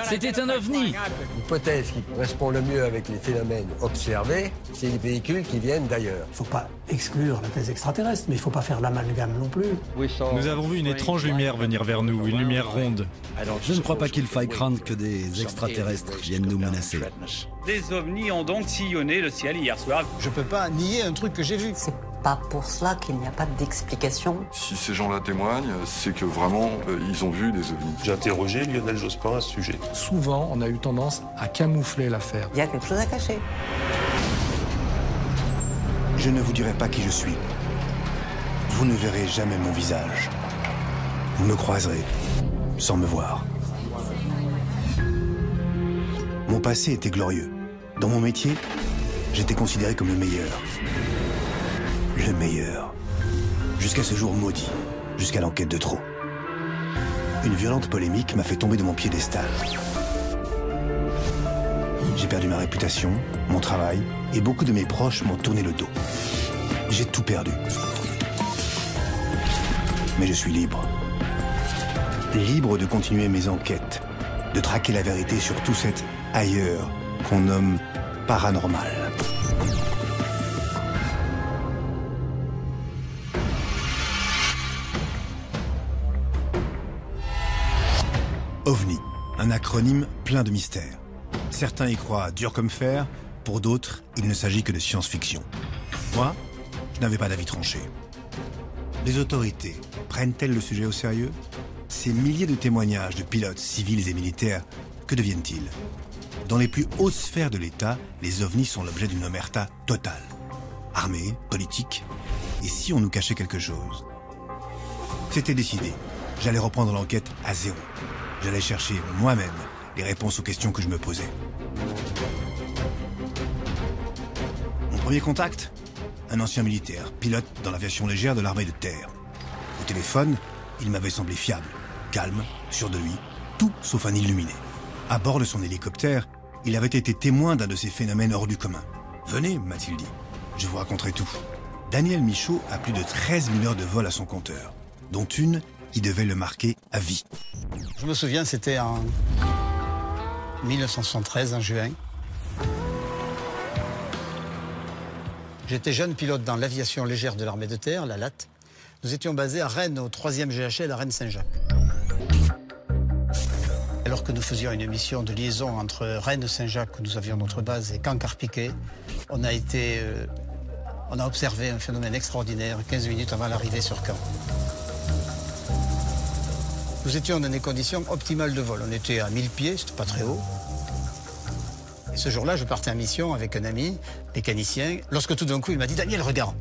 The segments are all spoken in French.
C'était un ovni. L'hypothèse qui correspond le mieux avec les phénomènes observés, c'est les véhicules qui viennent d'ailleurs. Il ne faut pas exclure la thèse extraterrestre, mais il ne faut pas faire l'amalgame non plus. Nous avons vu une étrange lumière venir vers nous, une lumière ronde. Je ne crois pas qu'il faille craindre que des extraterrestres viennent nous menacer. Des ovnis ont donc sillonné le ciel hier soir. Je peux pas nier un truc que j'ai vu. C'est pas pour cela qu'il n'y a pas d'explication. Si ces gens-là témoignent, c'est que vraiment, ils ont vu des ovnis. J'ai interrogé Lionel Jospin à ce sujet. Souvent, on a eu tendance à camoufler l'affaire. Il y a quelque chose à cacher. Je ne vous dirai pas qui je suis. Vous ne verrez jamais mon visage. Vous me croiserez sans me voir. Mon passé était glorieux. Dans mon métier, j'étais considéré comme le meilleur. Le meilleur. Jusqu'à ce jour maudit. Jusqu'à l'enquête de trop. Une violente polémique m'a fait tomber de mon piédestal. J'ai perdu ma réputation, mon travail, et beaucoup de mes proches m'ont tourné le dos. J'ai tout perdu. Mais je suis libre. Libre de continuer mes enquêtes, de traquer la vérité sur tout cet ailleurs qu'on nomme paranormal. OVNI, un acronyme plein de mystères. Certains y croient dur comme fer, pour d'autres, il ne s'agit que de science-fiction. Moi, je n'avais pas d'avis tranché. Les autorités prennent-elles le sujet au sérieux? Ces milliers de témoignages de pilotes civils et militaires, que deviennent-ils? Dans les plus hautes sphères de l'État, les ovnis sont l'objet d'une omerta totale. Armée, politique, et si on nous cachait quelque chose? C'était décidé. J'allais reprendre l'enquête à zéro. J'allais chercher moi-même les réponses aux questions que je me posais. Mon premier contact? Un ancien militaire, pilote dans l'aviation légère de l'armée de terre. Au téléphone, il m'avait semblé fiable, calme, sûr de lui, tout sauf un illuminé. À bord de son hélicoptère, il avait été témoin d'un de ces phénomènes hors du commun. « Venez, m'a-t-il dit, je vous raconterai tout. » Daniel Michaud a plus de 13 000 heures de vol à son compteur, dont une qui devait le marquer à vie. Je me souviens, c'était en 1973, en juin. J'étais jeune pilote dans l'aviation légère de l'armée de terre, la LAT. Nous étions basés à Rennes, au 3e GHL à Rennes-Saint-Jacques. Alors que nous faisions une mission de liaison entre Rennes-Saint-Jacques, où nous avions notre base, et Caen-Carpiquet, on a observé un phénomène extraordinaire 15 minutes avant l'arrivée sur Caen. Nous étions dans des conditions optimales de vol. On était à 1000 pieds, c'était pas très haut. Et ce jour-là, je partais en mission avec un ami, mécanicien, lorsque tout d'un coup, il m'a dit « Daniel, regarde !»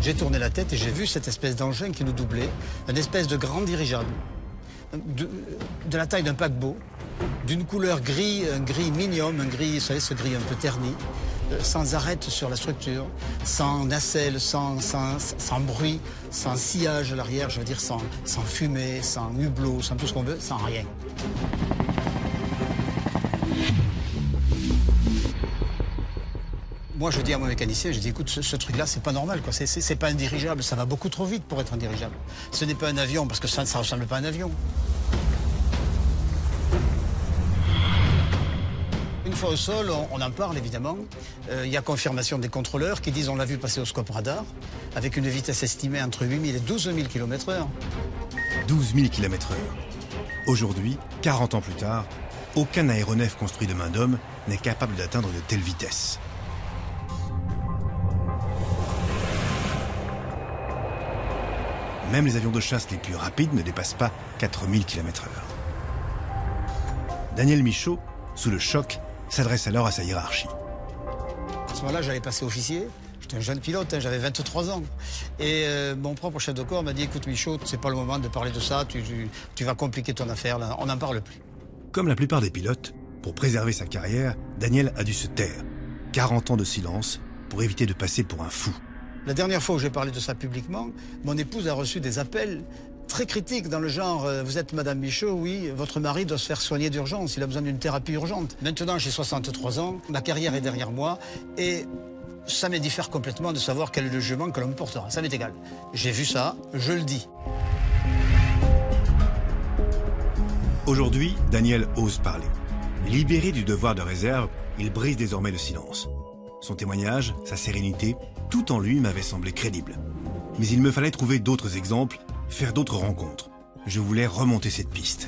J'ai tourné la tête et j'ai vu cette espèce d'engin qui nous doublait, une espèce de grand dirigeable, de la taille d'un paquebot, d'une couleur gris, un gris minium, un gris, vous savez, ce gris un peu terni, sans arête sur la structure, sans nacelle, sans bruit, sans sillage à l'arrière, je veux dire sans fumée, sans hublot, sans tout ce qu'on veut, sans rien. Moi, je dis à mon mécanicien, je dis, écoute, ce truc-là, c'est pas normal, quoi. C'est pas un dirigeable, ça va beaucoup trop vite pour être un dirigeable. Ce n'est pas un avion, parce que ça ne ressemble pas à un avion. Une fois au sol, on en parle, évidemment. Il y a confirmation des contrôleurs qui disent, on l'a vu passer au scope radar, avec une vitesse estimée entre 8 000 et 12 000 km/h. 12 000 km/h. Aujourd'hui, 40 ans plus tard, aucun aéronef construit de main d'homme n'est capable d'atteindre de telles vitesses. Même les avions de chasse les plus rapides ne dépassent pas 4000 km/h. Daniel Michaud, sous le choc, s'adresse alors à sa hiérarchie. À ce moment-là, j'allais passer officier. J'étais un jeune pilote, hein, j'avais 23 ans. Et mon propre chef de corps m'a dit, écoute Michaud, c'est pas le moment de parler de ça, tu vas compliquer ton affaire, là, on n'en parle plus. Comme la plupart des pilotes, pour préserver sa carrière, Daniel a dû se taire. 40 ans de silence pour éviter de passer pour un fou. La dernière fois où j'ai parlé de ça publiquement, mon épouse a reçu des appels très critiques dans le genre « Vous êtes Madame Michaud, oui, votre mari doit se faire soigner d'urgence, il a besoin d'une thérapie urgente. » Maintenant, j'ai 63 ans, ma carrière est derrière moi et ça m'indiffère complètement de savoir quel est le jugement que l'on me portera. Ça m'est égal. J'ai vu ça, je le dis. Aujourd'hui, Daniel ose parler. Libéré du devoir de réserve, il brise désormais le silence. Son témoignage, sa sérénité, tout en lui m'avait semblé crédible. Mais il me fallait trouver d'autres exemples, faire d'autres rencontres. Je voulais remonter cette piste.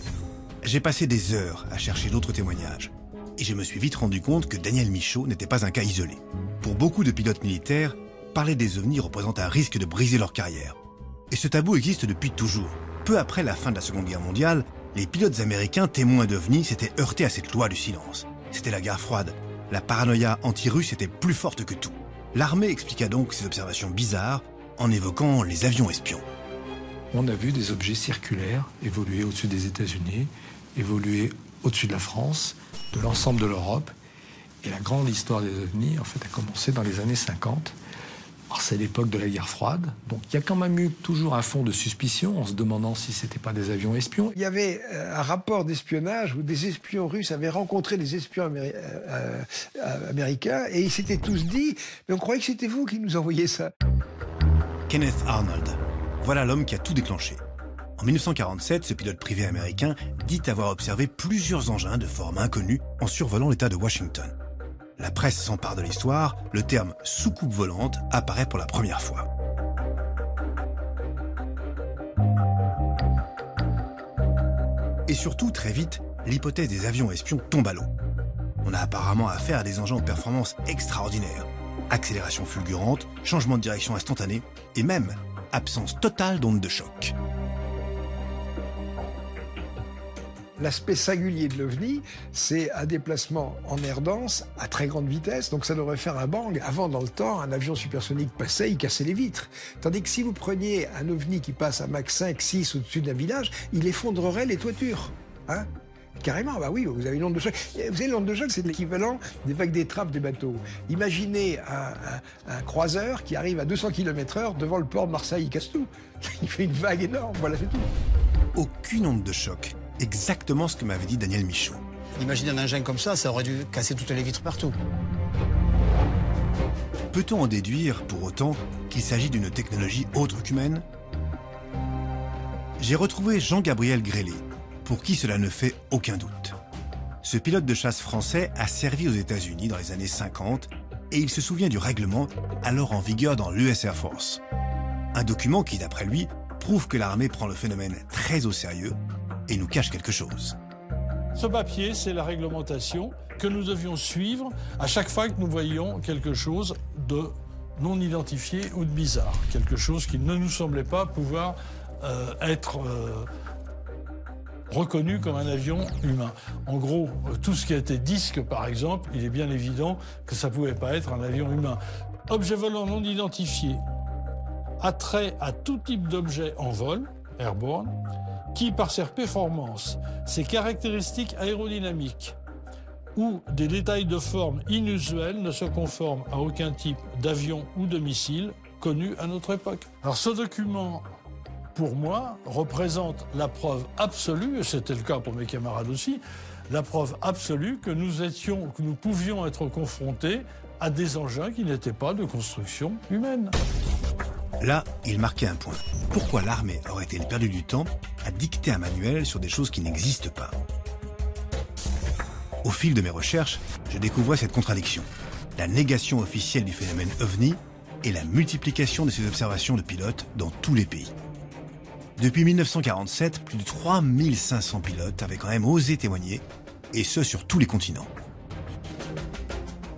J'ai passé des heures à chercher d'autres témoignages. Et je me suis vite rendu compte que Daniel Michaud n'était pas un cas isolé. Pour beaucoup de pilotes militaires, parler des ovnis représente un risque de briser leur carrière. Et ce tabou existe depuis toujours. Peu après la fin de la Seconde Guerre mondiale, les pilotes américains témoins d'ovnis s'étaient heurtés à cette loi du silence. C'était la guerre froide. La paranoïa anti-russe était plus forte que tout. L'armée expliqua donc ces observations bizarres en évoquant les avions espions. On a vu des objets circulaires évoluer au-dessus des États-Unis, évoluer au-dessus de la France, de l'ensemble de l'Europe. Et la grande histoire des ovnis, en fait, a commencé dans les années 50. Alors, c'est l'époque de la guerre froide. Donc, il y a quand même eu toujours un fond de suspicion en se demandant si ce n'était pas des avions espions. Il y avait un rapport d'espionnage où des espions russes avaient rencontré des espions américains et ils s'étaient tous dit « Mais on croyait que c'était vous qui nous envoyiez ça ». Kenneth Arnold. Voilà l'homme qui a tout déclenché. En 1947, ce pilote privé américain dit avoir observé plusieurs engins de forme inconnue en survolant l'État de Washington. La presse s'empare de l'histoire, le terme « soucoupe volante » apparaît pour la première fois. Et surtout, très vite, l'hypothèse des avions espions tombe à l'eau. On a apparemment affaire à des engins aux performances extraordinaires. Accélération fulgurante, changement de direction instantané et même absence totale d'ondes de choc. L'aspect singulier de l'OVNI, c'est un déplacement en air dense à très grande vitesse, donc ça devrait faire un bang. Avant, dans le temps, un avion supersonique passait, il cassait les vitres. Tandis que si vous preniez un OVNI qui passe à Mach 5, 6 au-dessus d'un village, il effondrerait les toitures. Hein ? Carrément, bah oui, vous avez une onde de choc. Vous savez, l'onde de choc, c'est l'équivalent des vagues d'étrave des bateaux. Imaginez un croiseur qui arrive à 200 km/h devant le port de Marseille, il casse tout. Il fait une vague énorme, voilà, c'est tout. Aucune onde de choc. Exactement ce que m'avait dit Daniel Michaud. Imaginez un engin comme ça aurait dû casser toutes les vitres partout. Peut-on en déduire, pour autant, qu'il s'agit d'une technologie autre qu'humaine ? J'ai retrouvé Jean-Gabriel Grélé, pour qui cela ne fait aucun doute. Ce pilote de chasse français a servi aux États-Unis dans les années 50 et il se souvient du règlement alors en vigueur dans l'US Air Force. Un document qui, d'après lui, prouve que l'armée prend le phénomène très au sérieux et nous cache quelque chose. Ce papier, c'est la réglementation que nous devions suivre à chaque fois que nous voyions quelque chose de non identifié ou de bizarre. Quelque chose qui ne nous semblait pas pouvoir être reconnu comme un avion humain. En gros, tout ce qui a été disque, par exemple, il est bien évident que ça ne pouvait pas être un avion humain. Objet volant non identifié a trait à tout type d'objet en vol, airborne, qui, par ses performances, ses caractéristiques aérodynamiques ou des détails de forme inusuels, ne se conforment à aucun type d'avion ou de missile connu à notre époque. Alors ce document, pour moi, représente la preuve absolue, et c'était le cas pour mes camarades aussi, la preuve absolue que nous pouvions être confrontés à des engins qui n'étaient pas de construction humaine. Là, il marquait un point. Pourquoi l'armée aurait-elle perdu du temps à dicter un manuel sur des choses qui n'existent pas ? Au fil de mes recherches, je découvrais cette contradiction. La négation officielle du phénomène OVNI et la multiplication de ces observations de pilotes dans tous les pays. Depuis 1947, plus de 3500 pilotes avaient quand même osé témoigner, et ce sur tous les continents.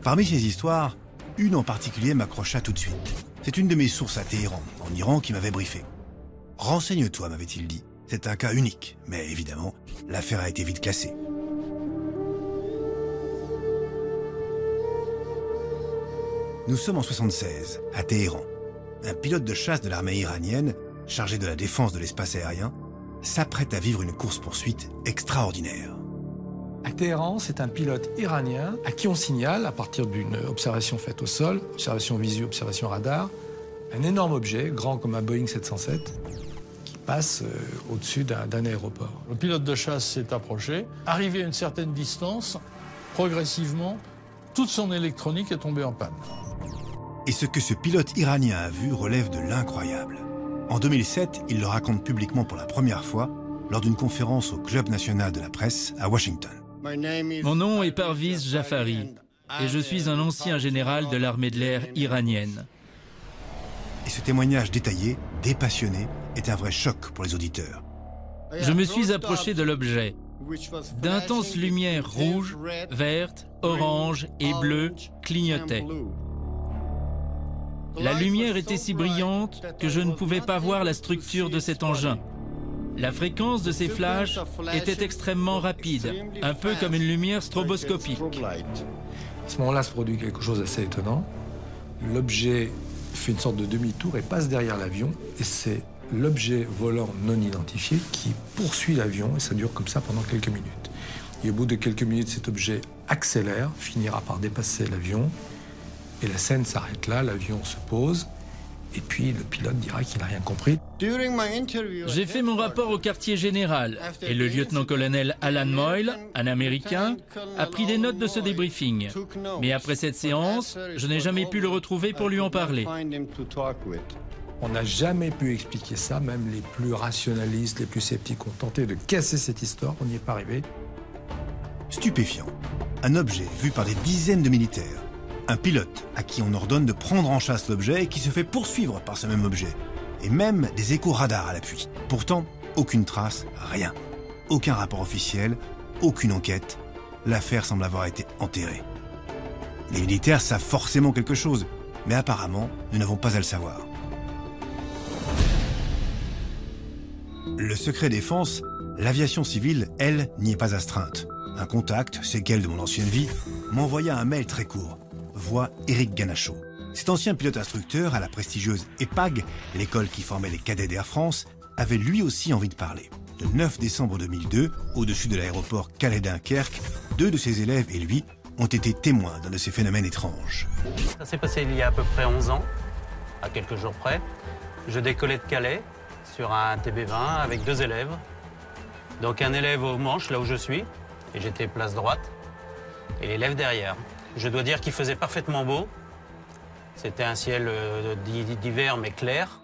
Parmi ces histoires, une en particulier m'accrocha tout de suite. C'est une de mes sources à Téhéran, en Iran, qui m'avait briefé. « Renseigne-toi », m'avait-il dit. C'est un cas unique, mais évidemment, l'affaire a été vite classée. Nous sommes en 1976, à Téhéran. Un pilote de chasse de l'armée iranienne, chargé de la défense de l'espace aérien, s'apprête à vivre une course-poursuite extraordinaire. À Téhéran, c'est un pilote iranien à qui on signale, à partir d'une observation faite au sol, observation visuelle, observation radar, un énorme objet, grand comme un Boeing 707, qui passe au-dessus d'un aéroport. Le pilote de chasse s'est approché. Arrivé à une certaine distance, progressivement, toute son électronique est tombée en panne. Et ce que ce pilote iranien a vu relève de l'incroyable. En 2007, il le raconte publiquement pour la première fois, lors d'une conférence au Club national de la presse à Washington. Mon nom est Parviz Jafari et je suis un ancien général de l'armée de l'air iranienne. Et ce témoignage détaillé, dépassionné, est un vrai choc pour les auditeurs. Je me suis approché de l'objet. D'intenses lumières rouges, vertes, oranges et bleues clignotaient. La lumière était si brillante que je ne pouvais pas voir la structure de cet engin. La fréquence de ces flashs était extrêmement rapide, un peu comme une lumière stroboscopique. À ce moment-là se produit quelque chose d'assez étonnant. L'objet fait une sorte de demi-tour et passe derrière l'avion, et c'est l'objet volant non identifié qui poursuit l'avion, et ça dure comme ça pendant quelques minutes. Et au bout de quelques minutes, cet objet accélère, finira par dépasser l'avion, et la scène s'arrête là, l'avion se pose, et puis le pilote dira qu'il n'a rien compris. J'ai fait mon rapport au quartier général, et le lieutenant-colonel Alan Moyle, un Américain, a pris des notes de ce débriefing. Mais après cette séance, je n'ai jamais pu le retrouver pour lui en parler. On n'a jamais pu expliquer ça, même les plus rationalistes, les plus sceptiques ont tenté de casser cette histoire, on n'y est pas arrivé. Stupéfiant. Un objet vu par des dizaines de militaires. Un pilote à qui on ordonne de prendre en chasse l'objet et qui se fait poursuivre par ce même objet. Et même des échos radars à l'appui. Pourtant, aucune trace, rien. Aucun rapport officiel, aucune enquête. L'affaire semble avoir été enterrée. Les militaires savent forcément quelque chose, mais apparemment, nous n'avons pas à le savoir. Le secret défense, l'aviation civile, elle, n'y est pas astreinte. Un contact, séquelle de mon ancienne vie, m'envoya un mail très court. Voix Éric Ganachaud. Cet ancien pilote instructeur à la prestigieuse EPAG, l'école qui formait les cadets d'Air France, avait lui aussi envie de parler. Le 9 décembre 2002, au-dessus de l'aéroport Calais-Dunkerque, 2 de ses élèves et lui ont été témoins d'un de ces phénomènes étranges. Ça s'est passé il y a à peu près 11 ans, à quelques jours près. Je décollais de Calais sur un TB20 avec 2 élèves. Donc un élève au manche, là où je suis, et j'étais place droite, et l'élève derrière. Je dois dire qu'il faisait parfaitement beau. C'était un ciel d'hiver mais clair.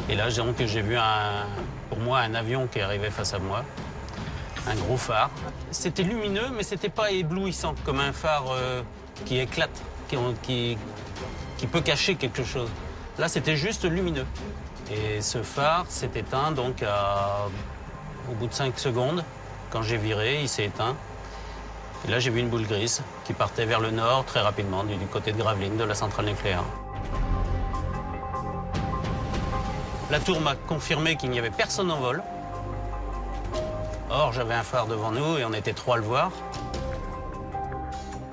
Et là, donc, j'ai vu pour moi un avion qui arrivait face à moi. Un gros phare. C'était lumineux, mais c'était pas éblouissant, comme un phare qui éclate, qui peut cacher quelque chose. Là, c'était juste lumineux. Et ce phare s'est éteint donc au bout de 5 secondes. Quand j'ai viré, il s'est éteint. Et là, j'ai vu une boule grise qui partait vers le nord très rapidement, du côté de Gravelines, de la centrale nucléaire. La tour m'a confirmé qu'il n'y avait personne en vol. Or, j'avais un phare devant nous et on était 3 à le voir.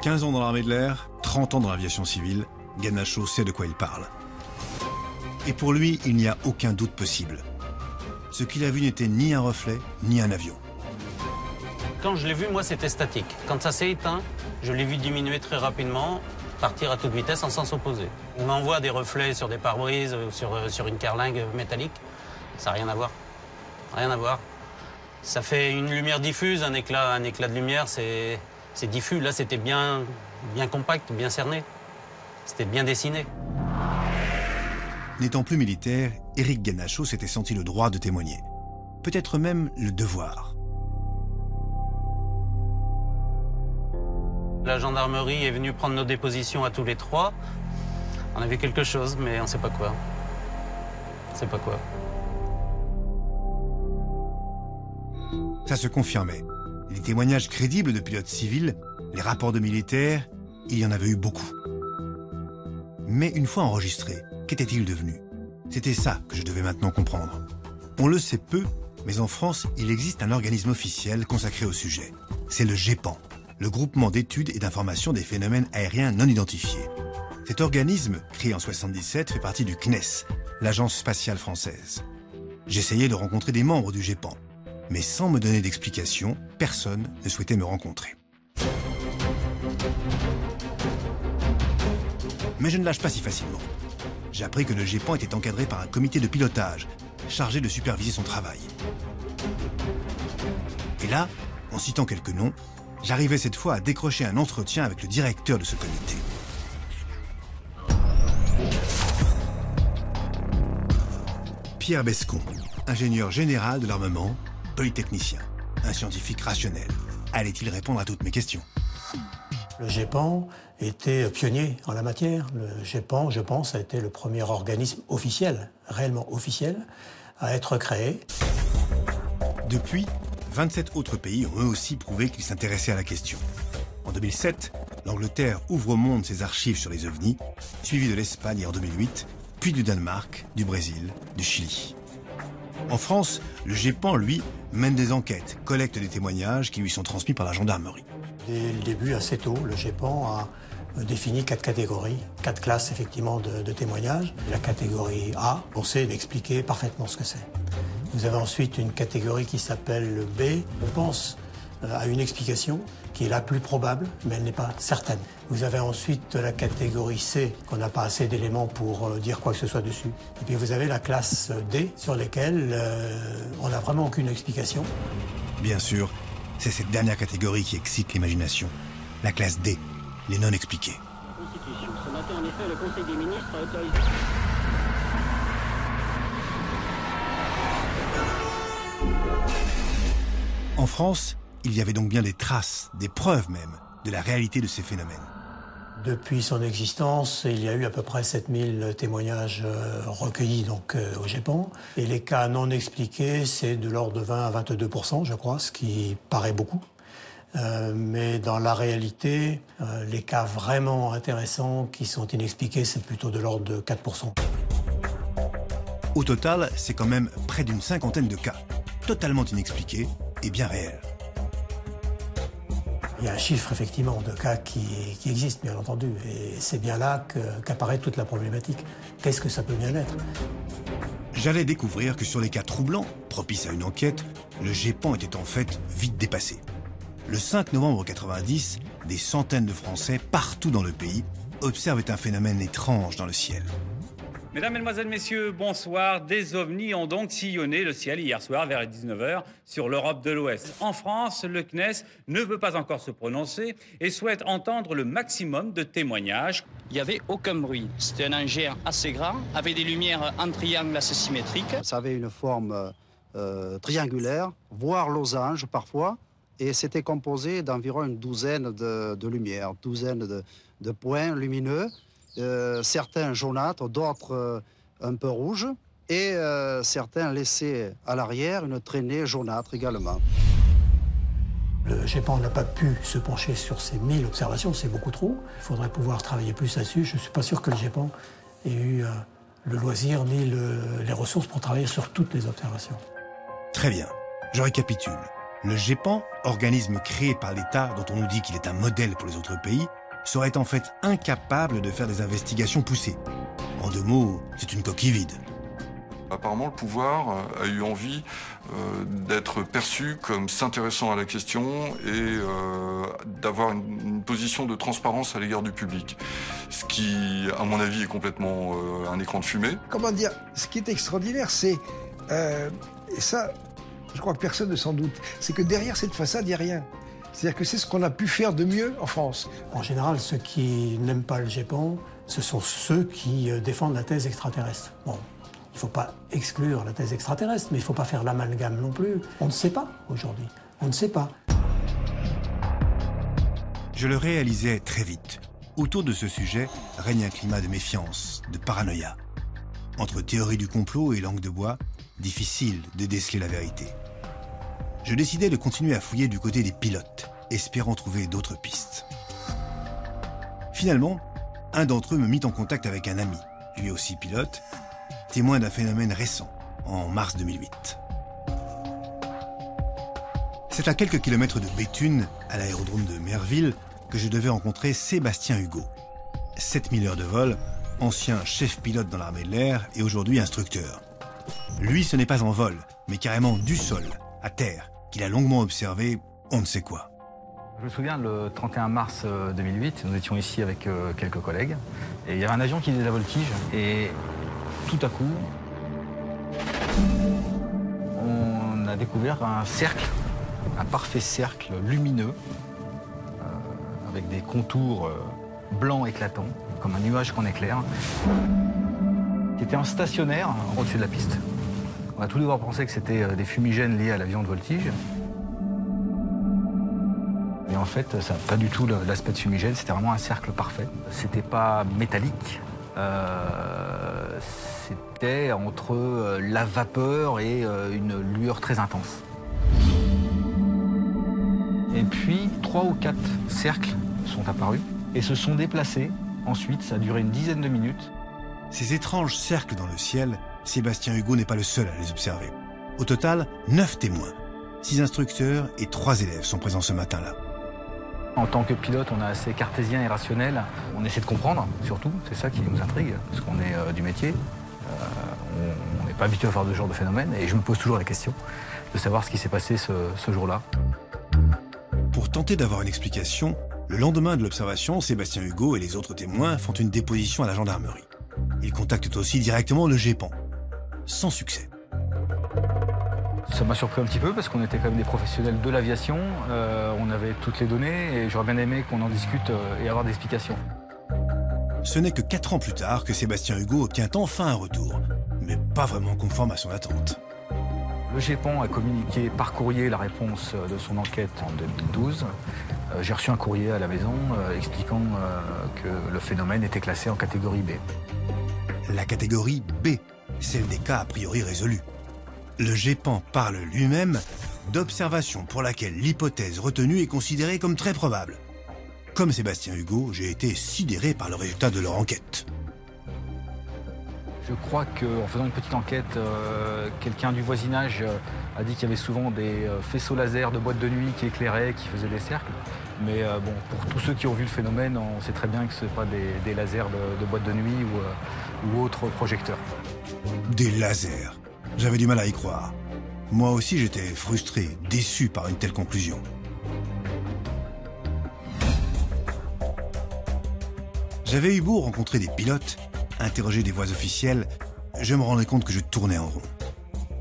15 ans dans l'armée de l'air, 30 ans dans l'aviation civile, Ganachaud sait de quoi il parle. Et pour lui, il n'y a aucun doute possible. Ce qu'il a vu n'était ni un reflet, ni un avion. Quand je l'ai vu, moi, c'était statique. Quand ça s'est éteint, je l'ai vu diminuer très rapidement, partir à toute vitesse en sens opposé. On envoie des reflets sur des pare-brises, sur une carlingue métallique. Ça n'a rien à voir. Rien à voir. Ça fait une lumière diffuse, un éclat de lumière, c'est diffus. Là, c'était bien compact, bien cerné. C'était bien dessiné. N'étant plus militaire, Éric Ganachaud s'était senti le droit de témoigner. Peut-être même le devoir. La gendarmerie est venue prendre nos dépositions à tous les 3. On a vu quelque chose, mais on ne sait pas quoi. On ne sait pas quoi. Ça se confirmait. Les témoignages crédibles de pilotes civils, les rapports de militaires, il y en avait eu beaucoup. Mais une fois enregistrés, qu'était-il devenu? C'était ça que je devais maintenant comprendre. On le sait peu, mais en France, il existe un organisme officiel consacré au sujet. C'est le GEPAN, le groupement d'études et d'information des phénomènes aériens non identifiés. Cet organisme, créé en 1977, fait partie du CNES, l'agence spatiale française. J'essayais de rencontrer des membres du GEPAN, mais sans me donner d'explication, personne ne souhaitait me rencontrer. Mais je ne lâche pas si facilement. J'ai appris que le GEPAN était encadré par un comité de pilotage, chargé de superviser son travail. Et là, en citant quelques noms, j'arrivais cette fois à décrocher un entretien avec le directeur de ce comité. Pierre Bescon, ingénieur général de l'armement, polytechnicien, un scientifique rationnel. Allait-il répondre à toutes mes questions? Le GEPAN était pionnier en la matière. Le GEPAN, je pense, a été le premier organisme officiel, réellement officiel, à être créé. Depuis, 27 autres pays ont eux aussi prouvé qu'ils s'intéressaient à la question. En 2007, l'Angleterre ouvre au monde ses archives sur les ovnis, suivi de l'Espagne en 2008, puis du Danemark, du Brésil, du Chili. En France, le GEPAN, lui, mène des enquêtes, collecte des témoignages qui lui sont transmis par la gendarmerie. Dès le début, assez tôt, le GEPAN a défini 4 catégories, 4 classes effectivement de témoignages. La catégorie A, on sait d'expliquer parfaitement ce que c'est. Vous avez ensuite une catégorie qui s'appelle le B. On pense à une explication qui est la plus probable, mais elle n'est pas certaine. Vous avez ensuite la catégorie C, qu'on n'a pas assez d'éléments pour dire quoi que ce soit dessus. Et puis vous avez la classe D, sur laquelle on n'a vraiment aucune explication. Bien sûr, c'est cette dernière catégorie qui excite l'imagination. La classe D, les non-expliqués. Constitution. Ce matin, en effet, le Conseil des ministres a autorisé... En France, il y avait donc bien des traces, des preuves même, de la réalité de ces phénomènes. Depuis son existence, il y a eu à peu près 7000 témoignages recueillis donc, au GEPAN. Et les cas non expliqués, c'est de l'ordre de 20 à 22%, je crois, ce qui paraît beaucoup. Mais dans la réalité, les cas vraiment intéressants qui sont inexpliqués, c'est plutôt de l'ordre de 4%. Au total, c'est quand même près d'une 50aine de cas, totalement inexpliqués et bien réels. Il y a un chiffre, effectivement, de cas qui existe, bien entendu. Et c'est bien là qu'apparaît toute la problématique. Qu'est-ce que ça peut bien être? J'allais découvrir que sur les cas troublants, propices à une enquête, le GEPAN était en fait vite dépassé. Le 5 novembre 90, des centaines de Français, partout dans le pays, observent un phénomène étrange dans le ciel. Mesdames, Mesdemoiselles, Messieurs, bonsoir. Des ovnis ont donc sillonné le ciel hier soir vers 19h sur l'Europe de l'Ouest. En France, le CNES ne veut pas encore se prononcer et souhaite entendre le maximum de témoignages. Il n'y avait aucun bruit. C'était un engin assez grand, avec des lumières en triangle assez symétriques. Ça avait une forme triangulaire, voire losange parfois, et c'était composé d'environ une douzaine de lumières, une douzaine de points lumineux. Certains jaunâtres, d'autres un peu rouges, et certains laissaient à l'arrière une traînée jaunâtre également. Le GEPAN n'a pas pu se pencher sur ces 1000 observations, c'est beaucoup trop. Il faudrait pouvoir travailler plus là-dessus. Je ne suis pas sûr que le GEPAN ait eu le loisir ni les ressources pour travailler sur toutes les observations. Très bien, je récapitule. Le GEPAN, organisme créé par l'État dont on nous dit qu'il est un modèle pour les autres pays, serait en fait incapable de faire des investigations poussées. En 2 mots, c'est une coquille vide. Apparemment, le pouvoir a eu envie d'être perçu comme s'intéressant à la question et d'avoir une position de transparence à l'égard du public. Ce qui, à mon avis, est complètement un écran de fumée. Comment dire, ce qui est extraordinaire, c'est... et ça, je crois que personne ne s'en doute, c'est que derrière cette façade, il n'y a rien. C'est-à-dire que c'est ce qu'on a pu faire de mieux en France. En général, ceux qui n'aiment pas le GEPAN, ce sont ceux qui défendent la thèse extraterrestre. Bon, il ne faut pas exclure la thèse extraterrestre, mais il ne faut pas faire l'amalgame non plus. On ne sait pas aujourd'hui. On ne sait pas. Je le réalisais très vite. Autour de ce sujet règne un climat de méfiance, de paranoïa. Entre théorie du complot et langue de bois, difficile de déceler la vérité. Je décidai de continuer à fouiller du côté des pilotes, espérant trouver d'autres pistes. Finalement, un d'entre eux me mit en contact avec un ami, lui aussi pilote, témoin d'un phénomène récent, en mars 2008. C'est à quelques kilomètres de Béthune, à l'aérodrome de Merville, que je devais rencontrer Sébastien Hugo. 7000 heures de vol, ancien chef pilote dans l'armée de l'air et aujourd'hui instructeur. Lui, ce n'est pas en vol, mais carrément du sol, à terre, qu'il a longuement observé, on ne sait quoi. Je me souviens, le 31 mars 2008, nous étions ici avec quelques collègues, et il y avait un avion qui faisait la voltige, et tout à coup, on a découvert un cercle, un parfait cercle lumineux, avec des contours blancs éclatants, comme un nuage qu'on éclaire, qui était en stationnaire au-dessus de la piste. On a tout d'abord pensé que c'était des fumigènes liés à l'avion de voltige. Mais en fait, ça n'a pas du tout l'aspect de fumigène, c'était vraiment un cercle parfait. C'était pas métallique, c'était entre la vapeur et une lueur très intense. Et puis, 3 ou 4 cercles sont apparus et se sont déplacés. Ensuite, ça a duré une dizaine de minutes. Ces étranges cercles dans le ciel, Sébastien Hugo n'est pas le seul à les observer. Au total, 9 témoins, 6 instructeurs et 3 élèves sont présents ce matin-là. En tant que pilote, on est assez cartésien et rationnel. On essaie de comprendre, surtout. C'est ça qui nous intrigue, parce qu'on est du métier. On n'est pas habitué à faire ce genre de phénomène. Et je me pose toujours la question de savoir ce qui s'est passé ce jour-là. Pour tenter d'avoir une explication, le lendemain de l'observation, Sébastien Hugo et les autres témoins font une déposition à la gendarmerie. Ils contactent aussi directement le GEPAN. Sans succès. Ça m'a surpris un petit peu parce qu'on était quand même des professionnels de l'aviation. On avait toutes les données et j'aurais bien aimé qu'on en discute et avoir des explications. Ce n'est que 4 ans plus tard que Sébastien Hugo obtient enfin un retour, mais pas vraiment conforme à son attente. Le GEPAN a communiqué par courrier la réponse de son enquête en 2012. J'ai reçu un courrier à la maison expliquant que le phénomène était classé en catégorie B. La catégorie B, celle des cas a priori résolus. Le GEPAN parle lui-même d'observation pour laquelle l'hypothèse retenue est considérée comme très probable. Comme Sébastien Hugo, j'ai été sidéré par le résultat de leur enquête. Je crois qu'en faisant une petite enquête, quelqu'un du voisinage a dit qu'il y avait souvent des faisceaux laser de boîtes de nuit qui éclairaient, qui faisaient des cercles. Mais bon, pour tous ceux qui ont vu le phénomène, on sait très bien que ce n'est pas des lasers de boîtes de nuit ou autres projecteurs. Des lasers. J'avais du mal à y croire. Moi aussi, j'étais frustré, déçu par une telle conclusion. J'avais eu beau rencontrer des pilotes, interroger des voix officielles, je me rendais compte que je tournais en rond.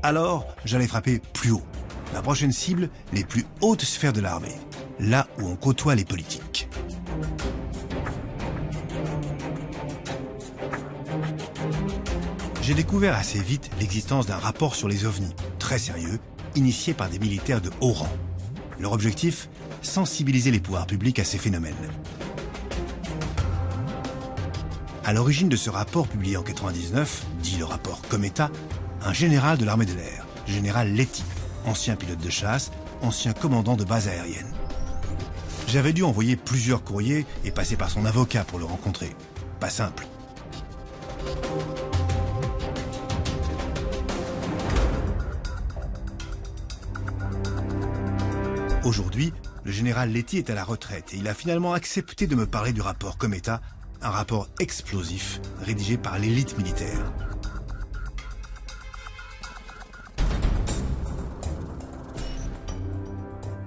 Alors, j'allais frapper plus haut. Ma prochaine cible, les plus hautes sphères de l'armée. Là où on côtoie les politiques. J'ai découvert assez vite l'existence d'un rapport sur les ovnis, très sérieux, initié par des militaires de haut rang. Leur objectif, sensibiliser les pouvoirs publics à ces phénomènes. À l'origine de ce rapport publié en 1999, dit le rapport Cometa, un général de l'armée de l'air, général Letty, ancien pilote de chasse, ancien commandant de base aérienne. J'avais dû envoyer plusieurs courriers et passer par son avocat pour le rencontrer. Pas simple. Aujourd'hui, le général Letty est à la retraite et il a finalement accepté de me parler du rapport Cometa, un rapport explosif rédigé par l'élite militaire.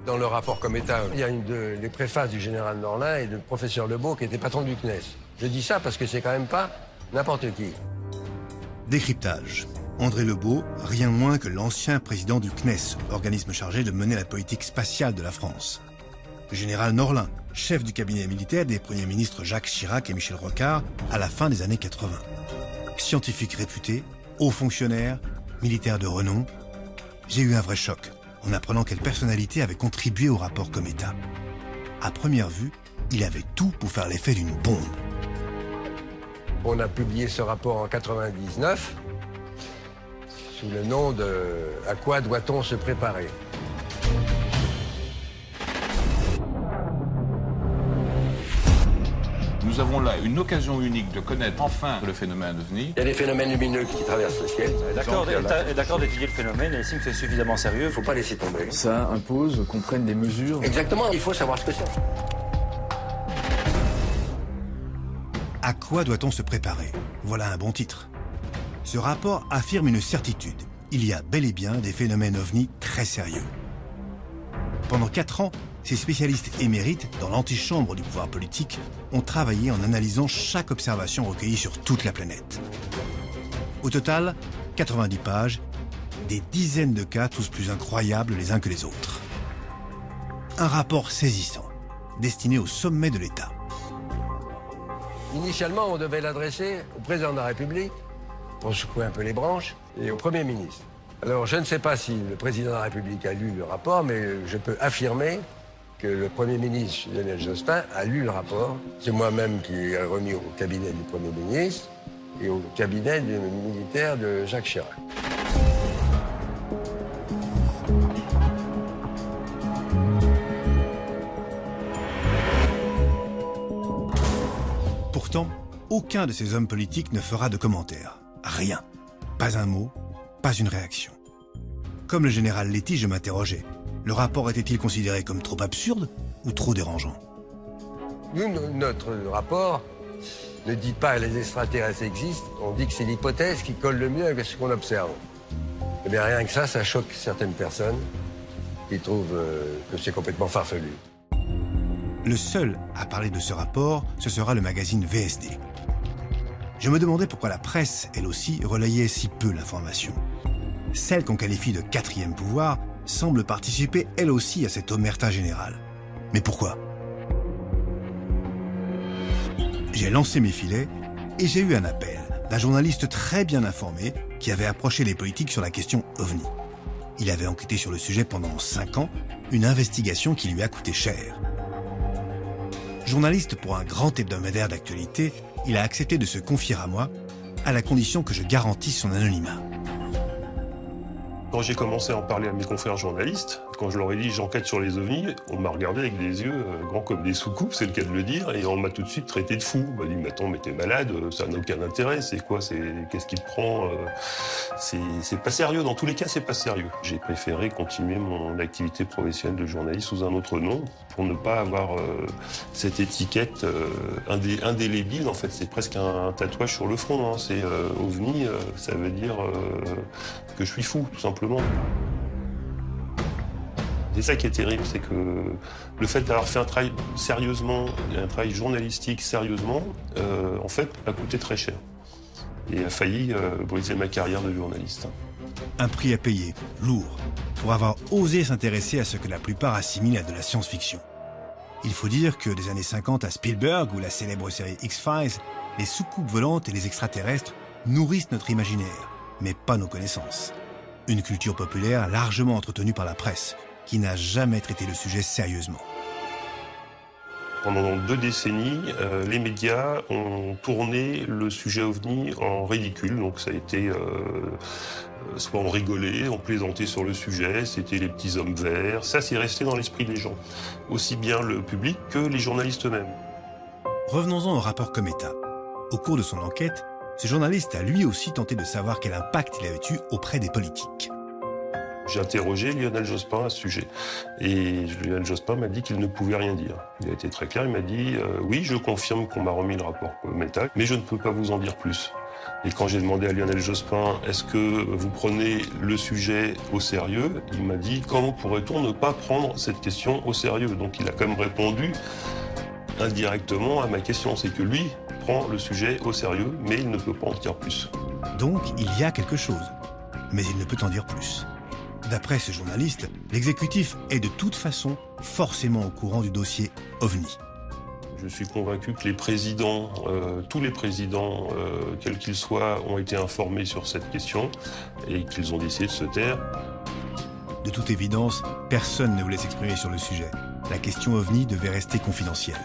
Dans le rapport Cometa, il y a les préfaces du général Norlin et du professeur Lebeau qui était patron du CNES. Je dis ça parce que c'est quand même pas n'importe qui. Décryptage. André Lebeau, rien moins que l'ancien président du CNES, organisme chargé de mener la politique spatiale de la France. Le général Norlin, chef du cabinet militaire des premiers ministres Jacques Chirac et Michel Rocard à la fin des années 80. Scientifique réputé, haut fonctionnaire, militaire de renom, j'ai eu un vrai choc en apprenant quelle personnalité avait contribué au rapport Cometa. À première vue, il avait tout pour faire l'effet d'une bombe. On a publié ce rapport en 99 sous le nom de « À quoi doit-on se préparer ?» Nous avons là une occasion unique de connaître enfin le phénomène OVNI. Il y a des phénomènes lumineux qui traversent le ciel. D'accord d'étudier le phénomène et estime que c'est suffisamment sérieux. Il ne faut pas laisser tomber. Ça impose qu'on prenne des mesures. Exactement, il faut savoir ce que c'est. À quoi doit-on se préparer? Voilà un bon titre. Ce rapport affirme une certitude. Il y a bel et bien des phénomènes ovnis très sérieux. Pendant 4 ans, ces spécialistes émérites, dans l'antichambre du pouvoir politique, ont travaillé en analysant chaque observation recueillie sur toute la planète. Au total, 90 pages, des dizaines de cas tous plus incroyables les uns que les autres. Un rapport saisissant, destiné au sommet de l'État. Initialement, on devait l'adresser au président de la République, pour secouer un peu les branches, et au Premier ministre. Alors, je ne sais pas si le président de la République a lu le rapport, mais je peux affirmer que le Premier ministre, Lionel Jospin, a lu le rapport. C'est moi-même qui ai remis au cabinet du Premier ministre et au cabinet du militaire de Jacques Chirac. Pourtant, aucun de ces hommes politiques ne fera de commentaires. Rien. Pas un mot, pas une réaction. Comme le général Letty, je m'interrogeais. Le rapport était-il considéré comme trop absurde ou trop dérangeant? Nous, notre rapport ne dit pas que les extraterrestres existent, on dit que c'est l'hypothèse qui colle le mieux avec ce qu'on observe. Eh bien, rien que ça choque certaines personnes qui trouvent que c'est complètement farfelu. Le seul à parler de ce rapport, ce sera le magazine VSD. Je me demandais pourquoi la presse, elle aussi, relayait si peu l'information. Celle qu'on qualifie de quatrième pouvoir semble participer elle aussi à cette omerta générale. Mais pourquoi? J'ai lancé mes filets et j'ai eu un appel d'un journaliste très bien informé qui avait approché les politiques sur la question OVNI. Il avait enquêté sur le sujet pendant 5 ans, une investigation qui lui a coûté cher. Journaliste pour un grand hebdomadaire d'actualité, il a accepté de se confier à moi, à la condition que je garantisse son anonymat. Quand j'ai commencé à en parler à mes confrères journalistes, quand je leur ai dit j'enquête sur les ovnis, on m'a regardé avec des yeux grands comme des soucoupes, c'est le cas de le dire, et on m'a tout de suite traité de fou. On m'a dit mais attends, mais t'es malade, ça n'a aucun intérêt, c'est quoi, qu'est-ce qui te prend, c'est pas sérieux, dans tous les cas c'est pas sérieux. J'ai préféré continuer mon activité professionnelle de journaliste sous un autre nom pour ne pas avoir cette étiquette indélébile. En fait, c'est presque un tatouage sur le front, hein. C'est ovni, ça veut dire que je suis fou, tout simplement. C'est ça qui est terrible, c'est que le fait d'avoir fait un travail sérieusement, un travail journalistique sérieusement, en fait, a coûté très cher. Et a failli briser ma carrière de journaliste. Un prix à payer, lourd, pour avoir osé s'intéresser à ce que la plupart assimilent à de la science-fiction. Il faut dire que des années 50 à Spielberg ou la célèbre série X-Files, les soucoupes volantes et les extraterrestres nourrissent notre imaginaire, mais pas nos connaissances. Une culture populaire largement entretenue par la presse, qui n'a jamais traité le sujet sérieusement. Pendant 2 décennies, les médias ont tourné le sujet OVNI en ridicule. Donc ça a été, soit on rigolait, on plaisantait sur le sujet, c'était les petits hommes verts. Ça, c'est resté dans l'esprit des gens, aussi bien le public que les journalistes eux-mêmes. Revenons-en au rapport Cometa. Au cours de son enquête, ce journaliste a lui aussi tenté de savoir quel impact il avait eu auprès des politiques. J'ai interrogé Lionel Jospin à ce sujet. Et Lionel Jospin m'a dit qu'il ne pouvait rien dire. Il a été très clair, il m'a dit oui, je confirme qu'on m'a remis le rapport Cometa, mais je ne peux pas vous en dire plus. Et quand j'ai demandé à Lionel Jospin, est-ce que vous prenez le sujet au sérieux, il m'a dit comment pourrait-on ne pas prendre cette question au sérieux? Donc il a quand même répondu indirectement à ma question, c'est que lui prend le sujet au sérieux, mais il ne peut pas en dire plus. Donc il y a quelque chose, mais il ne peut en dire plus. D'après ce journaliste, l'exécutif est de toute façon forcément au courant du dossier OVNI. Je suis convaincu que les présidents, tous les présidents, quels qu'ils soient, ont été informés sur cette question et qu'ils ont décidé de se taire. De toute évidence, personne ne voulait s'exprimer sur le sujet. La question OVNI devait rester confidentielle.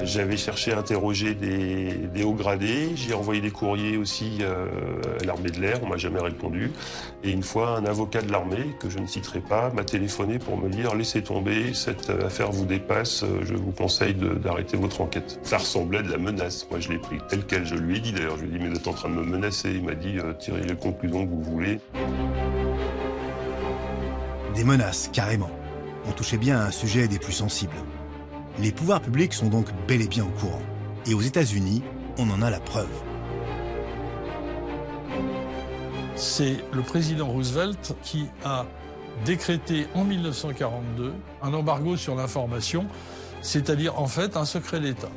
J'avais cherché à interroger des hauts gradés, j'ai envoyé des courriers aussi à l'armée de l'air, on m'a jamais répondu. Et une fois, un avocat de l'armée, que je ne citerai pas, m'a téléphoné pour me dire « Laissez tomber, cette affaire vous dépasse, je vous conseille d'arrêter votre enquête ». Ça ressemblait à de la menace, moi je l'ai pris tel quel, je lui ai dit d'ailleurs, je lui ai dit « Mais vous êtes en train de me menacer ». Il m'a dit « Tirez les conclusions que vous voulez ». Des menaces, carrément. On touchait bien à un sujet des plus sensibles. Les pouvoirs publics sont donc bel et bien au courant. Et aux États-Unis, on en a la preuve. C'est le président Roosevelt qui a décrété en 1942 un embargo sur l'information, c'est-à-dire en fait un secret d'État.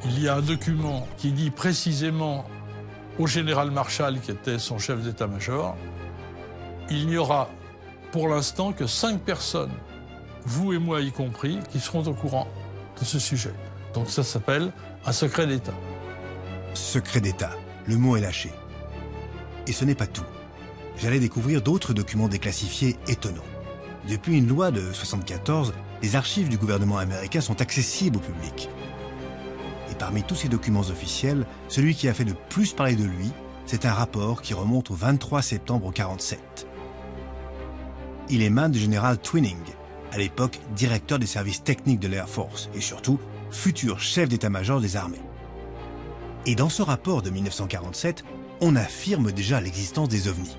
Il y a un document qui dit précisément au général Marshall, qui était son chef d'état-major, il n'y aura pour l'instant que 5 personnes, vous et moi y compris, qui seront au courant de ce sujet. Donc ça s'appelle un secret d'État. Secret d'État, le mot est lâché. Et ce n'est pas tout. j'allais découvrir d'autres documents déclassifiés étonnants. Depuis une loi de 1974, les archives du gouvernement américain sont accessibles au public. Et parmi tous ces documents officiels, celui qui a fait le plus parler de lui, c'est un rapport qui remonte au 23 septembre 1947. Il émane du général Twining, à l'époque directeur des services techniques de l'Air Force et surtout futur chef d'état-major des armées. Et dans ce rapport de 1947, on affirme déjà l'existence des ovnis.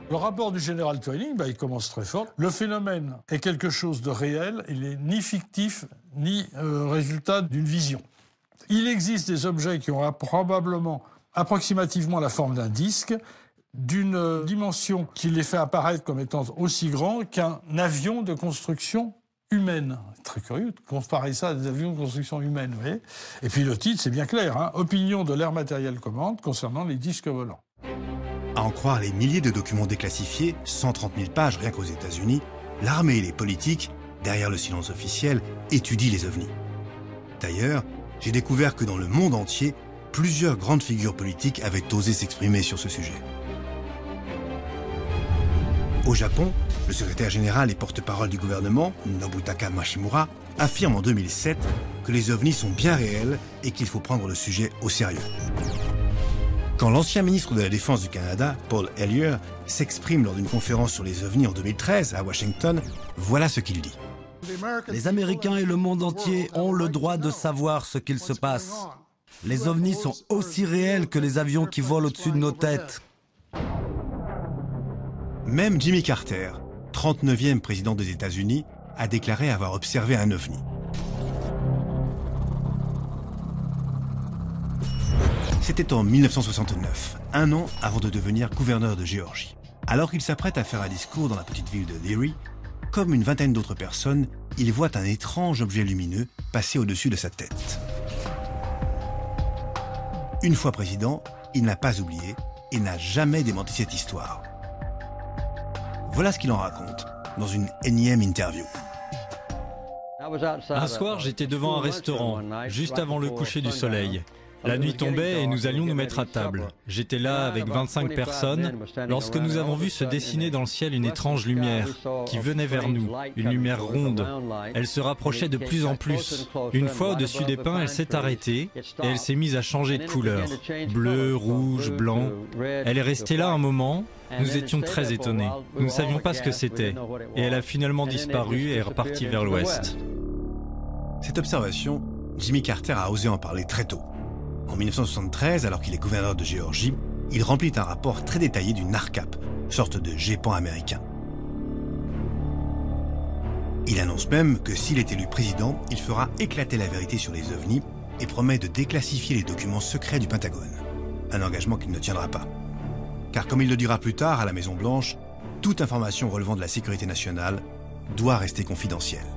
Le rapport du général Twining, il commence très fort. Le phénomène est quelque chose de réel, il n'est ni fictif, ni résultat d'une vision. Il existe des objets qui ont probablement, approximativement la forme d'un disque, d'une dimension qui les fait apparaître comme étant aussi grand qu'un avion de construction humaine. Très curieux de comparer ça à des avions de construction humaine, vous voyez. Et puis le titre, c'est bien clair, hein, Opinion de l'Air Materiel Command concernant les disques volants. À en croire les milliers de documents déclassifiés, 130 000 pages rien qu'aux États-Unis, l'armée et les politiques, derrière le silence officiel, étudient les ovnis. D'ailleurs, j'ai découvert que dans le monde entier, plusieurs grandes figures politiques avaient osé s'exprimer sur ce sujet. Au Japon, le secrétaire général et porte-parole du gouvernement, Nobutaka Mashimura, affirme en 2007 que les ovnis sont bien réels et qu'il faut prendre le sujet au sérieux. Quand l'ancien ministre de la Défense du Canada, Paul Hellyer, s'exprime lors d'une conférence sur les ovnis en 2013 à Washington, voilà ce qu'il dit. Les Américains et le monde entier ont le droit de savoir ce qu'il se passe. Les ovnis sont aussi réels que les avions qui volent au-dessus de nos têtes. Même Jimmy Carter, 39e président des États-Unis, a déclaré avoir observé un ovni. C'était en 1969, un an avant de devenir gouverneur de Géorgie. Alors qu'il s'apprête à faire un discours dans la petite ville de Leary, comme une vingtaine d'autres personnes, il voit un étrange objet lumineux passer au-dessus de sa tête. Une fois président, il n'a pas oublié et n'a jamais démenti cette histoire. Voilà ce qu'il en raconte dans une énième interview. Un soir, j'étais devant un restaurant, juste avant le coucher du soleil. La nuit tombait et nous allions nous mettre à table. J'étais là avec 25 personnes lorsque nous avons vu se dessiner dans le ciel une étrange lumière qui venait vers nous, une lumière ronde. Elle se rapprochait de plus en plus. Une fois au-dessus des pins, elle s'est arrêtée et elle s'est mise à changer de couleur. Bleu, rouge, blanc. Elle est restée là un moment. Nous étions très étonnés. Nous ne savions pas ce que c'était. Et elle a finalement disparu et est repartie vers l'ouest. Cette observation, Jimmy Carter a osé en parler très tôt. En 1973, alors qu'il est gouverneur de Géorgie, il remplit un rapport très détaillé du NARCAP, sorte de GEPAN américain. Il annonce même que s'il est élu président, il fera éclater la vérité sur les ovnis et promet de déclassifier les documents secrets du Pentagone. Un engagement qu'il ne tiendra pas. Car comme il le dira plus tard à la Maison-Blanche, toute information relevant de la sécurité nationale doit rester confidentielle.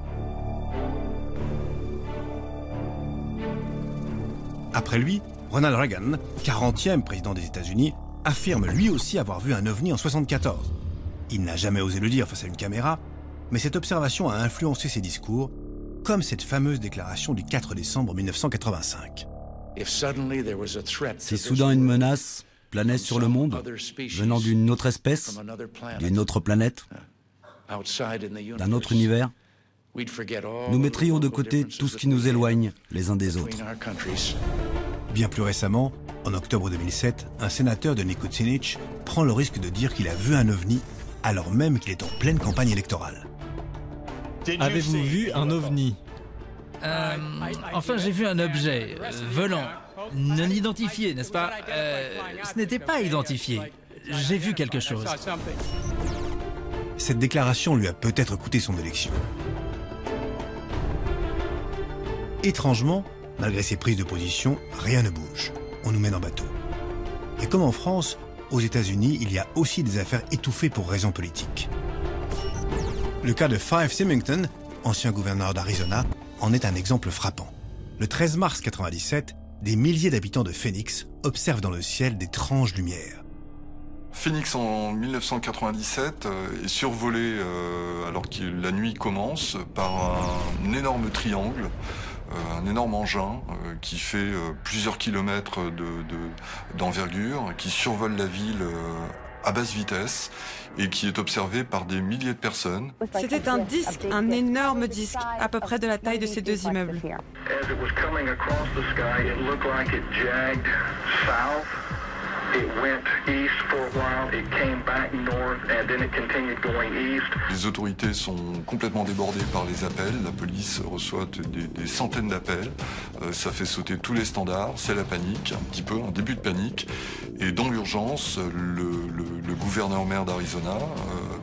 Après lui, Ronald Reagan, 40e président des États-Unis, affirme lui aussi avoir vu un ovni en 1974. Il n'a jamais osé le dire face à une caméra, mais cette observation a influencé ses discours, comme cette fameuse déclaration du 4 décembre 1985. Si soudain une menace planait sur le monde, venant d'une autre espèce, d'une autre planète, d'un autre univers, nous mettrions de côté tout ce qui nous éloigne les uns des autres. Bien plus récemment, en octobre 2007, un sénateur de Nikotinich prend le risque de dire qu'il a vu un ovni alors même qu'il est en pleine campagne électorale. Avez-vous vu un ovni? Enfin, j'ai vu un objet volant, non identifié, n'est-ce pas? Ce n'était pas identifié. J'ai vu quelque chose. Cette déclaration lui a peut-être coûté son élection. Étrangement, malgré ses prises de position, rien ne bouge. On nous mène en bateau. Et comme en France, aux États-Unis, il y a aussi des affaires étouffées pour raisons politiques. Le cas de Fife Symington, ancien gouverneur d'Arizona, en est un exemple frappant. Le 13 mars 1997, des milliers d'habitants de Phoenix observent dans le ciel d'étranges lumières. Phoenix en 1997 est survolé, alors que la nuit commence, par un énorme triangle, un énorme engin qui fait plusieurs kilomètres d'envergure, qui survole la ville à basse vitesse et qui est observé par des milliers de personnes. C'était un disque, un énorme disque, à peu près de la taille de ces deux immeubles. Les autorités sont complètement débordées par les appels. La police reçoit des centaines d'appels. Ça fait sauter tous les standards. C'est la panique, un petit peu, un début de panique. Et dans l'urgence, le gouverneur-maire d'Arizona,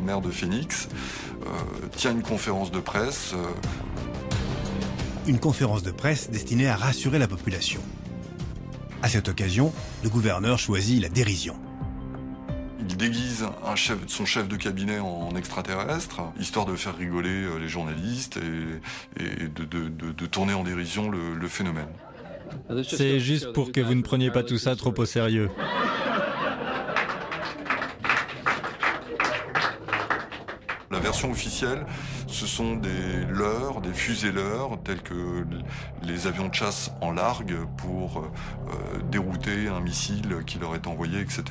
maire de Phoenix, tient une conférence de presse. Une conférence de presse destinée à rassurer la population. À cette occasion, le gouverneur choisit la dérision. Il déguise son chef de cabinet en extraterrestre, histoire de faire rigoler les journalistes et de tourner en dérision le phénomène. C'est juste pour que vous ne preniez pas tout ça trop au sérieux. La version officielle, ce sont des leurres, des fusées-leurres, tels que les avions de chasse en largue pour dérouter un missile qui leur est envoyé, etc.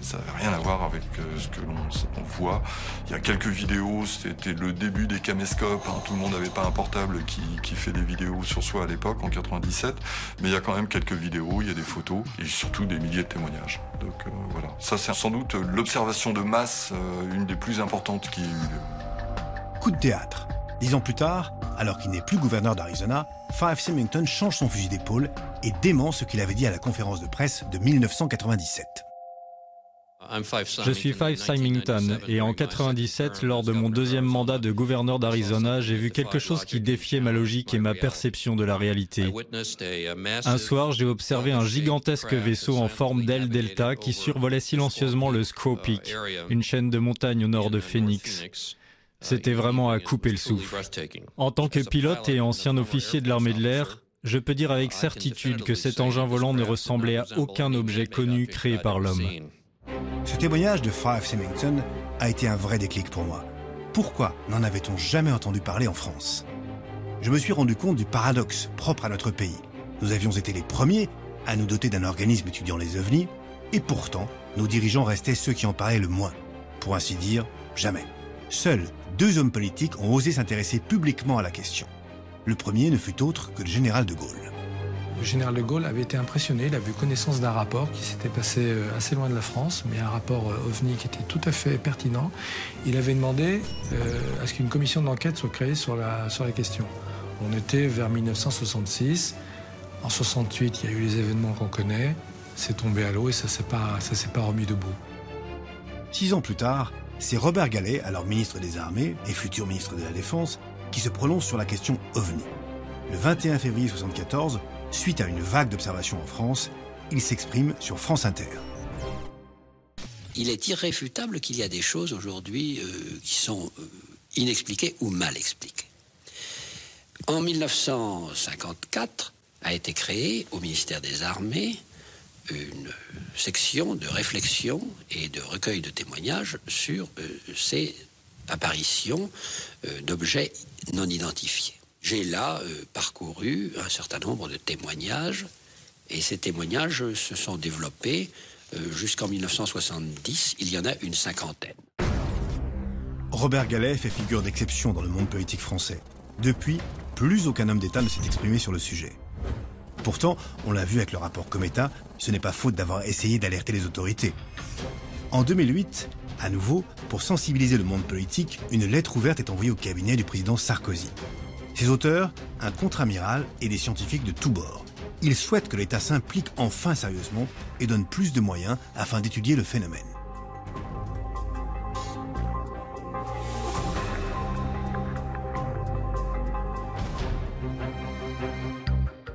Ça n'a rien à voir avec ce que l'on voit. Il y a quelques vidéos, c'était le début des caméscopes, hein. Tout le monde n'avait pas un portable qui fait des vidéos sur soi à l'époque, en 97, mais il y a quand même quelques vidéos, il y a des photos, et surtout des milliers de témoignages. Donc voilà, ça c'est sans doute l'observation de masse, une des plus importantes qui ait eu lieu. Coup de théâtre. 10 ans plus tard, alors qu'il n'est plus gouverneur d'Arizona, Fife Symington change son fusil d'épaule et dément ce qu'il avait dit à la conférence de presse de 1997. Je suis Fife Symington et en 1997, lors de mon deuxième mandat de gouverneur d'Arizona, j'ai vu quelque chose qui défiait ma logique et ma perception de la réalité. Un soir, j'ai observé un gigantesque vaisseau en forme d'aile delta qui survolait silencieusement le Squaw Peak, une chaîne de montagnes au nord de Phoenix. C'était vraiment à couper le souffle. En tant que pilote et ancien officier de l'armée de l'air, je peux dire avec certitude que cet engin volant ne ressemblait à aucun objet connu créé par l'homme. Ce témoignage de Fife Symington a été un vrai déclic pour moi. Pourquoi n'en avait-on jamais entendu parler en France? Je me suis rendu compte du paradoxe propre à notre pays. Nous avions été les premiers à nous doter d'un organisme étudiant les ovnis, et pourtant, nos dirigeants restaient ceux qui en parlaient le moins. Pour ainsi dire, jamais. Seuls 2 hommes politiques ont osé s'intéresser publiquement à la question. Le premier ne fut autre que le général de Gaulle. Le général de Gaulle avait été impressionné, il avait eu connaissance d'un rapport qui s'était passé assez loin de la France, mais un rapport OVNI qui était tout à fait pertinent. Il avait demandé à ce qu'une commission d'enquête soit créée sur la question. On était vers 1966. En 68, il y a eu les événements qu'on connaît. C'est tombé à l'eau et ça s'est pas remis debout. 6 ans plus tard, c'est Robert Galet, alors ministre des Armées et futur ministre de la Défense, qui se prononce sur la question OVNI. Le 21 février 1974, suite à une vague d'observations en France, il s'exprime sur France Inter. Il est irréfutable qu'il y a des choses aujourd'hui qui sont inexpliquées ou mal expliquées. En 1954 a été créée au ministère des Armées une section de réflexion et de recueil de témoignages sur ces apparitions d'objets non identifiés. J'ai là parcouru un certain nombre de témoignages et ces témoignages se sont développés jusqu'en 1970. Il y en a une 50aine. Robert Galet fait figure d'exception dans le monde politique français. Depuis, plus aucun homme d'État ne s'est exprimé sur le sujet. Pourtant, on l'a vu avec le rapport Cometa, ce n'est pas faute d'avoir essayé d'alerter les autorités. En 2008, à nouveau, pour sensibiliser le monde politique, une lettre ouverte est envoyée au cabinet du président Sarkozy. Ses auteurs, un contre-amiral et des scientifiques de tous bords. Ils souhaitent que l'État s'implique enfin sérieusement et donne plus de moyens afin d'étudier le phénomène.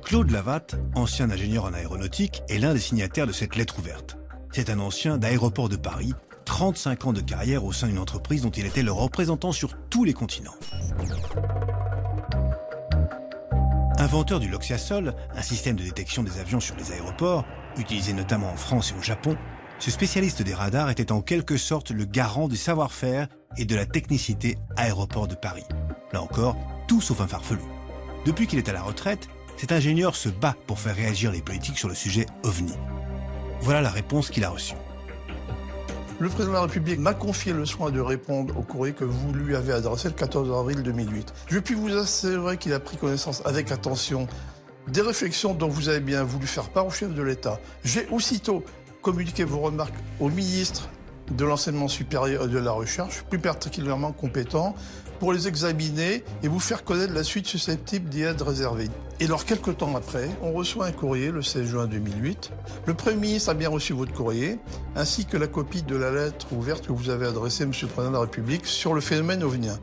Claude Lavatte, ancien ingénieur en aéronautique, est l'un des signataires de cette lettre ouverte. C'est un ancien d'Aéroports de Paris, 35 ans de carrière au sein d'une entreprise dont il était le représentant sur tous les continents. Inventeur du Loxiasol, un système de détection des avions sur les aéroports, utilisé notamment en France et au Japon, ce spécialiste des radars était en quelque sorte le garant du savoir-faire et de la technicité Aéroports de Paris. Là encore, tout sauf un farfelu. Depuis qu'il est à la retraite, cet ingénieur se bat pour faire réagir les politiques sur le sujet OVNI. Voilà la réponse qu'il a reçue. Le président de la République m'a confié le soin de répondre au courrier que vous lui avez adressé le 14 avril 2008. Je puis vous assurer qu'il a pris connaissance avec attention des réflexions dont vous avez bien voulu faire part au chef de l'État. J'ai aussitôt communiqué vos remarques au ministre de l'Enseignement supérieur et de la Recherche, plus particulièrement compétent, pour les examiner et vous faire connaître la suite susceptible d'y être réservée. Et alors, quelques temps après, on reçoit un courrier, le 16 juin 2008. Le Premier ministre a bien reçu votre courrier, ainsi que la copie de la lettre ouverte que vous avez adressée, Monsieur le Président de la République, sur le phénomène ovenien.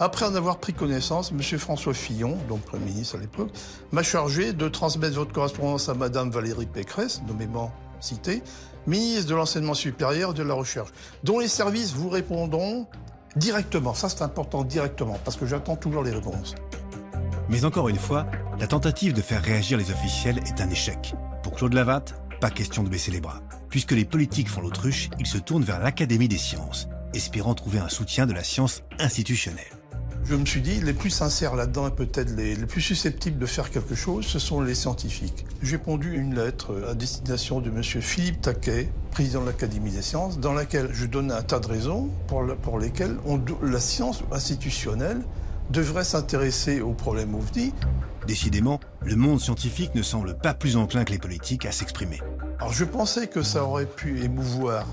Après en avoir pris connaissance, Monsieur François Fillon, donc Premier ministre à l'époque, m'a chargé de transmettre votre correspondance à Madame Valérie Pécresse, nommément citée, ministre de l'Enseignement supérieur et de la Recherche, dont les services vous répondront directement. Ça, c'est important, directement, parce que j'attends toujours les réponses. Mais encore une fois, la tentative de faire réagir les officiels est un échec. Pour Claude Lavatte, pas question de baisser les bras. Puisque les politiques font l'autruche, il se tourne vers l'Académie des sciences, espérant trouver un soutien de la science institutionnelle. Je me suis dit, les plus sincères là-dedans et peut-être les plus susceptibles de faire quelque chose, ce sont les scientifiques. J'ai pondu une lettre à destination de M. Philippe Taquet, président de l'Académie des sciences, dans laquelle je donnais un tas de raisons pour lesquelles la science institutionnelle devrait s'intéresser aux problèmes OVNI. Décidément, le monde scientifique ne semble pas plus enclin que les politiques à s'exprimer. Alors je pensais que ça aurait pu émouvoir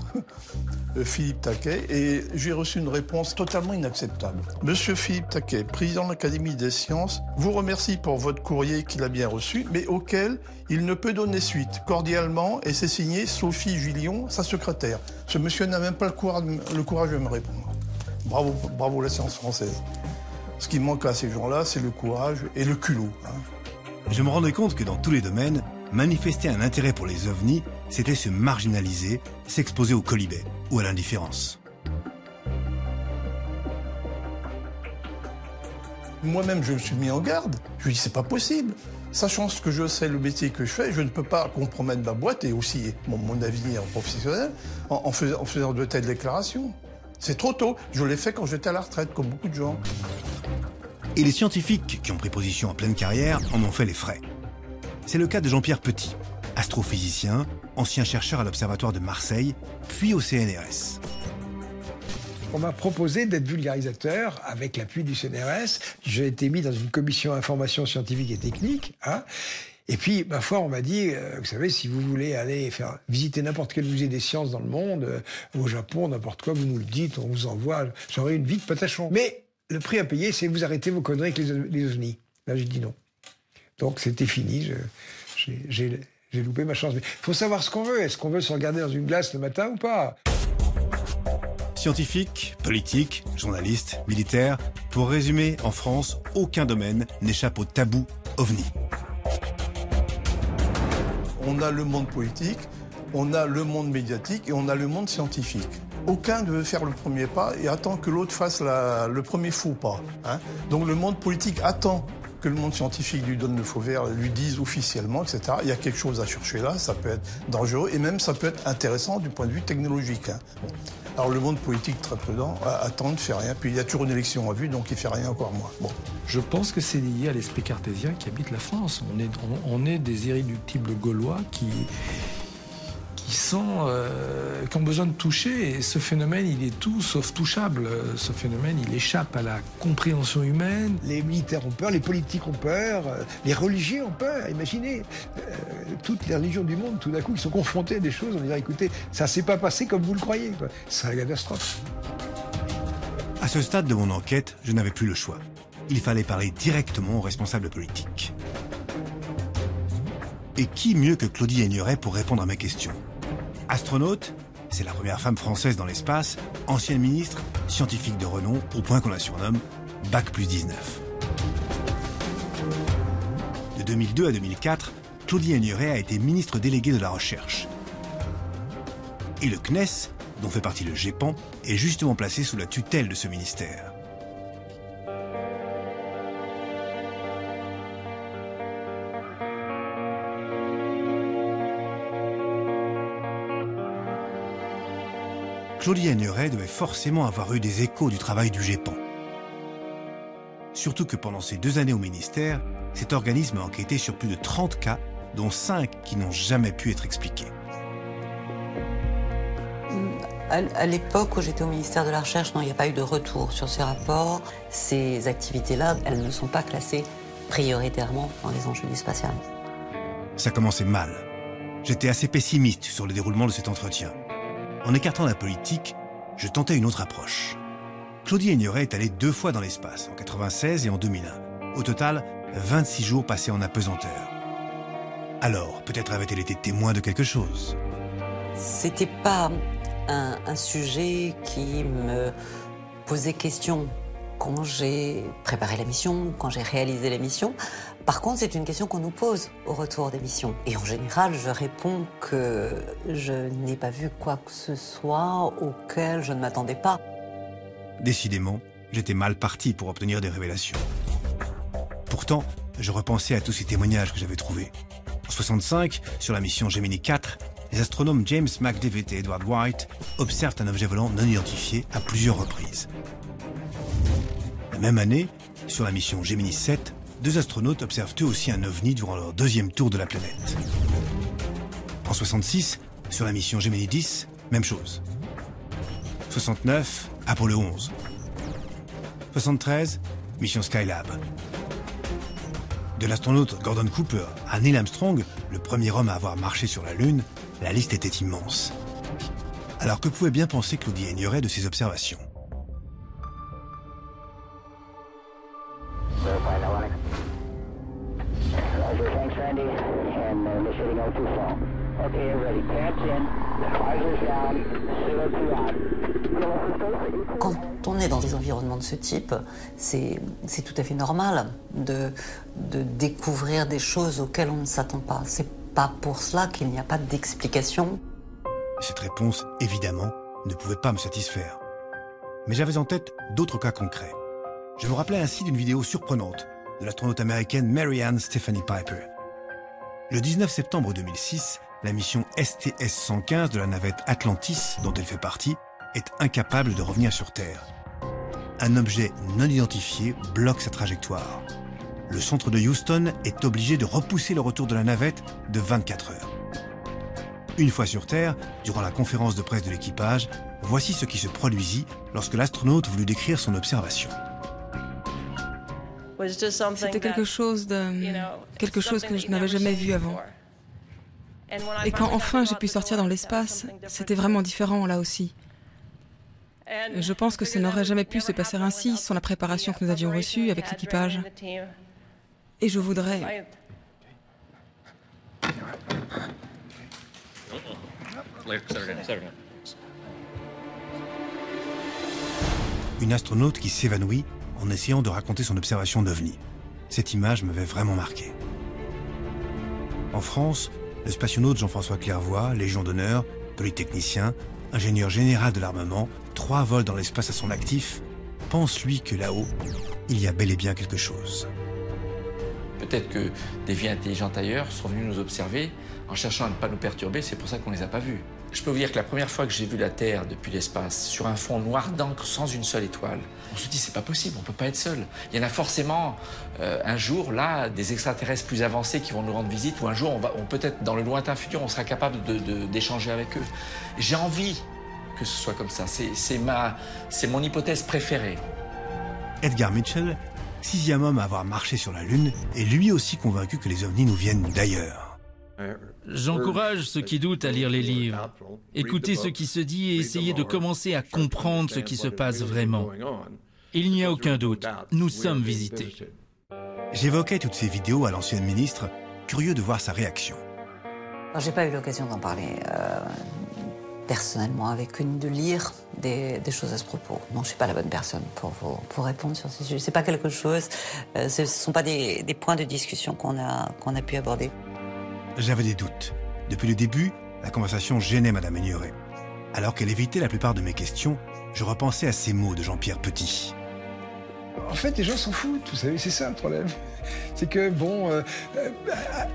Philippe Taquet et j'ai reçu une réponse totalement inacceptable. Monsieur Philippe Taquet, président de l'Académie des sciences, vous remercie pour votre courrier qu'il a bien reçu, mais auquel il ne peut donner suite. Cordialement, et c'est signé Sophie Jullion, sa secrétaire. Ce monsieur n'a même pas le courage de me répondre. Bravo, bravo la science française. Ce qui manque à ces gens-là, c'est le courage et le culot. Je me rendais compte que dans tous les domaines, manifester un intérêt pour les ovnis, c'était se marginaliser, s'exposer au colibet ou à l'indifférence. Moi-même, je me suis mis en garde. Je lui ai dit, c'est pas possible. Sachant ce que je sais, le métier que je fais, je ne peux pas compromettre ma boîte et aussi mon avenir professionnel en faisant de telles déclarations. C'est trop tôt. Je l'ai fait quand j'étais à la retraite, comme beaucoup de gens. Et les scientifiques qui ont pris position en pleine carrière en ont fait les frais. C'est le cas de Jean-Pierre Petit, astrophysicien, ancien chercheur à l'Observatoire de Marseille, puis au CNRS. On m'a proposé d'être vulgarisateur avec l'appui du CNRS. J'ai été mis dans une commission information scientifique et technique. Et puis, ma foi, on m'a dit, vous savez, si vous voulez aller visiter n'importe quel musée des sciences dans le monde, au Japon, n'importe quoi, vous nous le dites, on vous envoie. J'aurai une vie de patachon. Mais le prix à payer, c'est vous arrêtez vos conneries avec les ovnis. Là, j'ai dit non. Donc, c'était fini. J'ai loupé ma chance. Mais il faut savoir ce qu'on veut. Est-ce qu'on veut se regarder dans une glace le matin ou pas ? Scientifiques, politiques, journalistes, militaires, pour résumer, en France, aucun domaine n'échappe au tabou OVNI. On a le monde politique, on a le monde médiatique et on a le monde scientifique. Aucun ne veut faire le premier pas et attend que l'autre fasse le premier faux pas. Donc le monde politique attend que le monde scientifique lui donne le feu vert, lui dise officiellement, etc. Il y a quelque chose à chercher là, ça peut être dangereux et même ça peut être intéressant du point de vue technologique. Alors le monde politique, très prudent, attend, ne fait rien. Puis il y a toujours une élection en vue, donc il fait rien encore moins. Je pense que c'est lié à l'esprit cartésien qui habite la France. On est des irréductibles gaulois qui ont besoin de toucher. Et ce phénomène, il est tout sauf touchable. Ce phénomène, il échappe à la compréhension humaine. Les militaires ont peur, les politiques ont peur, les religieux ont peur. Imaginez, toutes les religions du monde, tout d'un coup, ils sont confrontés à des choses. On dirait, écoutez, ça s'est pas passé comme vous le croyez. C'est la catastrophe. À ce stade de mon enquête, je n'avais plus le choix. Il fallait parler directement aux responsables politiques. Et qui mieux que Claudie Aigneret pour répondre à mes questions ? Astronaute, c'est la première femme française dans l'espace, ancienne ministre, scientifique de renom, au point qu'on la surnomme Bac+19. De 2002 à 2004, Claudie Aigneret a été ministre déléguée de la Recherche. Et le CNES, dont fait partie le GEPAN, est justement placé sous la tutelle de ce ministère. Claudie Aigneret devait forcément avoir eu des échos du travail du GEPAN. Surtout que pendant ces 2 années au ministère, cet organisme a enquêté sur plus de 30 cas, dont 5 qui n'ont jamais pu être expliqués. À l'époque où j'étais au ministère de la Recherche, non, il n'y a pas eu de retour sur ces rapports. Ces activités-là, elles ne sont pas classées prioritairement dans les enjeux du spatial. Ça commençait mal. J'étais assez pessimiste sur le déroulement de cet entretien. En écartant la politique, je tentais une autre approche. Claudie Aigneret est allée 2 fois dans l'espace, en 1996 et en 2001. Au total, 26 jours passés en apesanteur. Alors, peut-être avait-elle été témoin de quelque chose. C'était pas un sujet qui me posait question quand j'ai préparé la mission, quand j'ai réalisé la mission. Par contre, c'est une question qu'on nous pose au retour des missions. Et en général, je réponds que je n'ai pas vu quoi que ce soit auquel je ne m'attendais pas. Décidément, j'étais mal parti pour obtenir des révélations. Pourtant, je repensais à tous ces témoignages que j'avais trouvés. En 1965, sur la mission Gemini 4, les astronomes James McDivitt et Edward White observent un objet volant non identifié à plusieurs reprises. La même année, sur la mission Gemini 7, 2 astronautes observent eux aussi un ovni durant leur 2e tour de la planète. En 1966, sur la mission Gemini 10, même chose. 69, Apollo 11. 73, mission Skylab. De l'astronaute Gordon Cooper à Neil Armstrong, le premier homme à avoir marché sur la Lune, la liste était immense. Alors que pouvait bien penser Claudie Aigneret de ces observations? Quand on est dans des environnements de ce type, c'est tout à fait normal de découvrir des choses auxquelles on ne s'attend pas. C'est pas pour cela qu'il n'y a pas d'explication. Cette réponse, évidemment, ne pouvait pas me satisfaire. Mais j'avais en tête d'autres cas concrets. Je me rappelais ainsi d'une vidéo surprenante de l'astronaute américaine Mary Ann Stephanie Piper. Le 19 septembre 2006, la mission STS-115 de la navette Atlantis, dont elle fait partie, est incapable de revenir sur Terre. Un objet non identifié bloque sa trajectoire. Le centre de Houston est obligé de repousser le retour de la navette de 24 heures. Une fois sur Terre, durant la conférence de presse de l'équipage, voici ce qui se produisit lorsque l'astronaute voulut décrire son observation. C'était quelque chose que je n'avais jamais vu avant. Et quand enfin j'ai pu sortir dans l'espace, c'était vraiment différent là aussi. Je pense que ça n'aurait jamais pu se passer ainsi sans la préparation que nous avions reçue avec l'équipage. Et je voudrais... Une astronaute qui s'évanouit en essayant de raconter son observation d'OVNI. Cette image m'avait vraiment marqué. En France, le spationaute Jean-François Clairvoy, Légion d'honneur, polytechnicien, ingénieur général de l'armement, 3 vols dans l'espace à son actif, pense lui que là-haut, il y a bel et bien quelque chose. Peut-être que des vies intelligentes ailleurs sont venues nous observer en cherchant à ne pas nous perturber, c'est pour ça qu'on ne les a pas vues. Je peux vous dire que la première fois que j'ai vu la Terre depuis l'espace, sur un fond noir d'encre sans une seule étoile, on se dit c'est pas possible, on peut pas être seul. Il y en a forcément un jour là des extraterrestres plus avancés qui vont nous rendre visite, ou un jour on peut-être dans le lointain futur on sera capable d'échanger avec eux. J'ai envie que ce soit comme ça, c'est mon hypothèse préférée. Edgar Mitchell, 6e homme à avoir marché sur la Lune, est lui aussi convaincu que les ovnis nous viennent d'ailleurs. J'encourage ceux qui doutent à lire les livres, écouter ce qui se dit et essayer de commencer à comprendre ce qui se passe vraiment. Il n'y a aucun doute, nous sommes visités. J'évoquais toutes ces vidéos à l'ancienne ministre, curieux de voir sa réaction. J'ai pas eu l'occasion d'en parler personnellement avec une, de lire des choses à ce propos. Non, je suis pas la bonne personne pour répondre sur ces sujets. C'est pas quelque chose, ce sont pas des points de discussion qu'on a pu aborder. J'avais des doutes. Depuis le début, la conversation gênait Madame Aigneret. Alors qu'elle évitait la plupart de mes questions, je repensais à ces mots de Jean-Pierre Petit. En fait, les gens s'en foutent, vous savez, c'est ça le problème. C'est que, bon,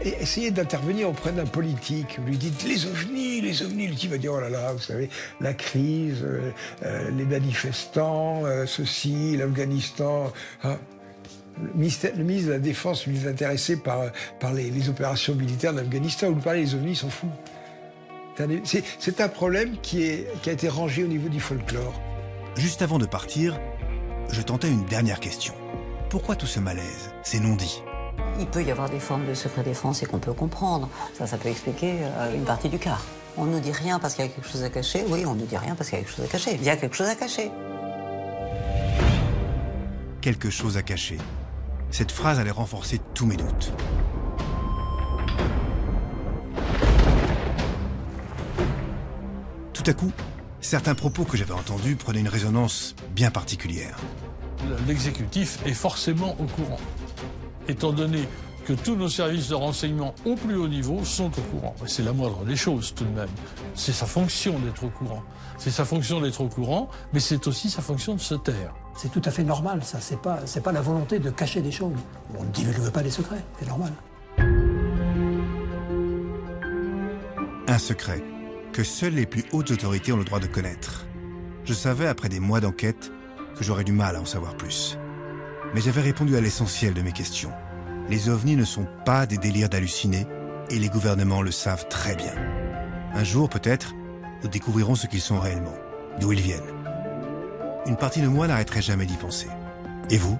essayez d'intervenir auprès d'un politique. Vous lui dites les ovnis, le type va dire, oh là là, vous savez, la crise, les manifestants, ceci, l'Afghanistan... Hein. Le ministre de la Défense, lui, est intéressé par les opérations militaires d'Afghanistan. Vous lui parlez des ovnis, il s'en fout. C'est un problème qui a été rangé au niveau du folklore. Juste avant de partir, je tentais une dernière question. Pourquoi tout ce malaise, ces non-dits? Il peut y avoir des formes de secret défense et qu'on peut comprendre. Ça peut expliquer une partie du quart. On ne nous dit rien parce qu'il y a quelque chose à cacher. Oui, on ne nous dit rien parce qu'il y a quelque chose à cacher. Il y a quelque chose à cacher. Quelque chose à cacher. Cette phrase allait renforcer tous mes doutes. Tout à coup, certains propos que j'avais entendus prenaient une résonance bien particulière. L'exécutif est forcément au courant, étant donné que tous nos services de renseignement au plus haut niveau sont au courant. C'est la moindre des choses tout de même. C'est sa fonction d'être au courant. C'est sa fonction d'être au courant, mais c'est aussi sa fonction de se taire. C'est tout à fait normal, ça. C'est pas la volonté de cacher des choses. On ne divulgue pas des secrets, c'est normal. Un secret que seules les plus hautes autorités ont le droit de connaître. Je savais, après des mois d'enquête, que j'aurais du mal à en savoir plus. Mais j'avais répondu à l'essentiel de mes questions. Les ovnis ne sont pas des délires d'hallucinés, et les gouvernements le savent très bien. Un jour, peut-être, nous découvrirons ce qu'ils sont réellement, d'où ils viennent. Une partie de moi n'arrêterait jamais d'y penser. Et vous ?